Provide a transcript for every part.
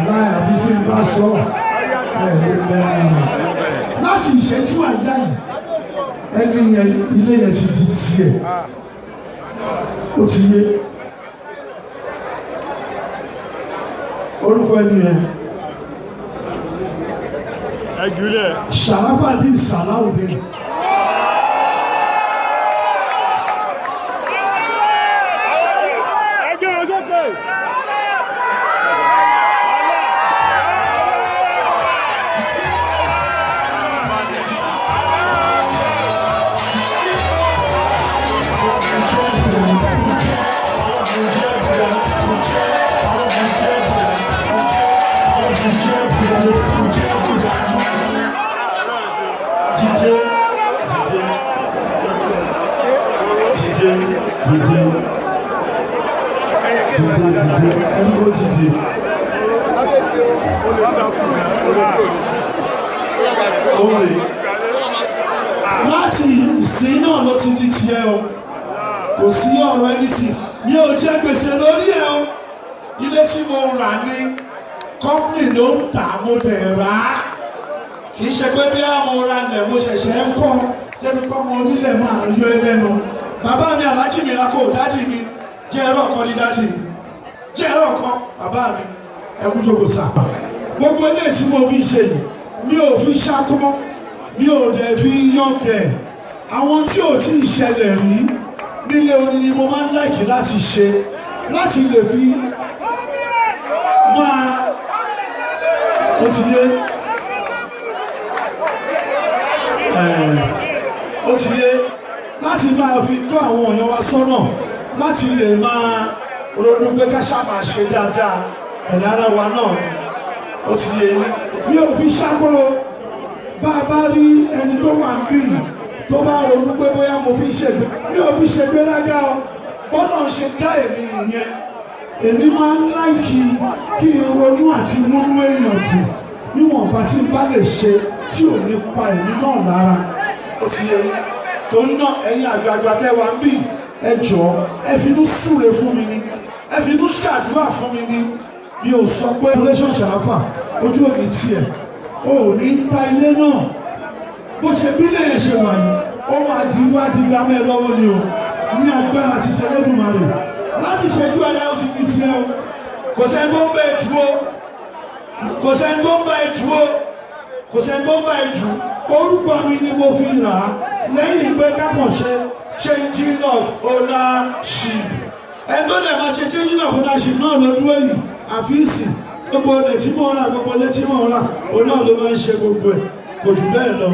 láì àbí tí n bá sọ láti ìṣẹ́jú àyá yìí ẹni yẹn ilé yẹn ti di tiẹ̀ ó ti yé orúkọ ẹni yẹn Ṣàráfàdí Sàláùdé. Láti ìsìn náà ló ti di tiẹ̀ o, kò sí ọ̀rọ̀ ẹni tí mi ò jẹ gbèsè lórí ẹ̀ o. Ilé tí mo rà ní kọ́pìnì ló ń tà mo dẹ̀ rà á, kì í ṣe pé bí àwọn ra lẹ̀ mo ṣẹ̀ṣẹ̀ ń kọ́ débi kọ́ mo onílẹ̀ máa yọ ẹlẹ́nu. Bàbá mi Aláàjì mi lákò dájì mi jẹ́ ẹ̀rọ kan ní dájì mi jẹ́ ẹ̀rọ kan bàbá mi ẹkú jókòó sá. Gbogbo ilé tí mo fi ṣe yìí mi ò fi ṣákọ́ mi ò dẹ̀ fi yọ̀gẹ̀. Àwọn tí ò tí ì ṣẹlẹ̀ rí nílé orin ni mo máa ń láìkí láti ṣe láti lè fi máa ó ti yé láti máa fi tọ́ àwọn èèyàn wa sọ́nà láti lè máa ronú pé ká ṣáà máa ṣe dáadáa ẹ̀dá ara wa náà ni ó ti yé mi ò fi ṣákó bá a bá rí ẹni tó wà ń bì tó bá ronú pé bóyá mo fi ṣègbè mi ò fi ṣègbè lága ọ bọ́lá ń ṣe dá èmi nìyẹn. Èmi máa ń láìkí kí n ronú àti múnú èèyàn dùn níwọ̀nba tí n bá lè ṣe tí ò ní pa èmi náà lára ó ti yé torí náà ẹ̀yin àgbààgbà kẹwàá ń bì ẹ jọ̀ọ́ ẹ finú súre fún mi ni ẹ finú ṣàdúrà fún mi ni mi ò sọ pé relation Ṣàráfà ojú òní tiẹ̀ o ò ní ta ilé náà bó ṣe bí lè ṣe wà yìí ó máa di wádìí lámẹ́ lọ́wọ́ ni o ní agbára ti ṣe Olódùmarè láti ṣẹ́jú ayé ó ti di tiẹ̀ o kò sẹ́ni tó ń bá ẹ jù o kò sẹ́ni tó ń bá ẹ jù o kò sẹ́ni tó ń bá ẹ jù orúkọ mi ni mo fi rà á lẹ́yìn pé kákànṣe changing of ownership ẹ tó dẹ̀ máa ṣe changing of ownership náà lọ́dún èyí àfíìsì gbogbo ilẹ̀ tí mò ń rà gbogbo ilé tí mò ń rà òun náà ló máa ń ṣe gbogbo ẹ̀ kò jù bẹ́ẹ̀ lọ.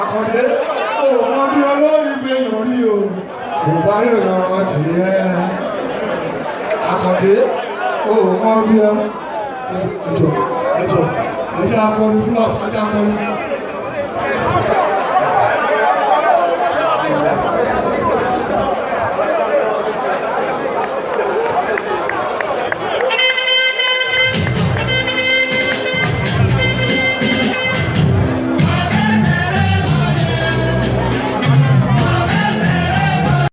Àkàndé ọmọ bí olórí gbé yàn rí o kò bá lè ràn ọ́ tì í ẹ́ Àkàndé ọmọ bí ẹjọ́ akọrin fúlọ̀ ẹjọ́ akọrin.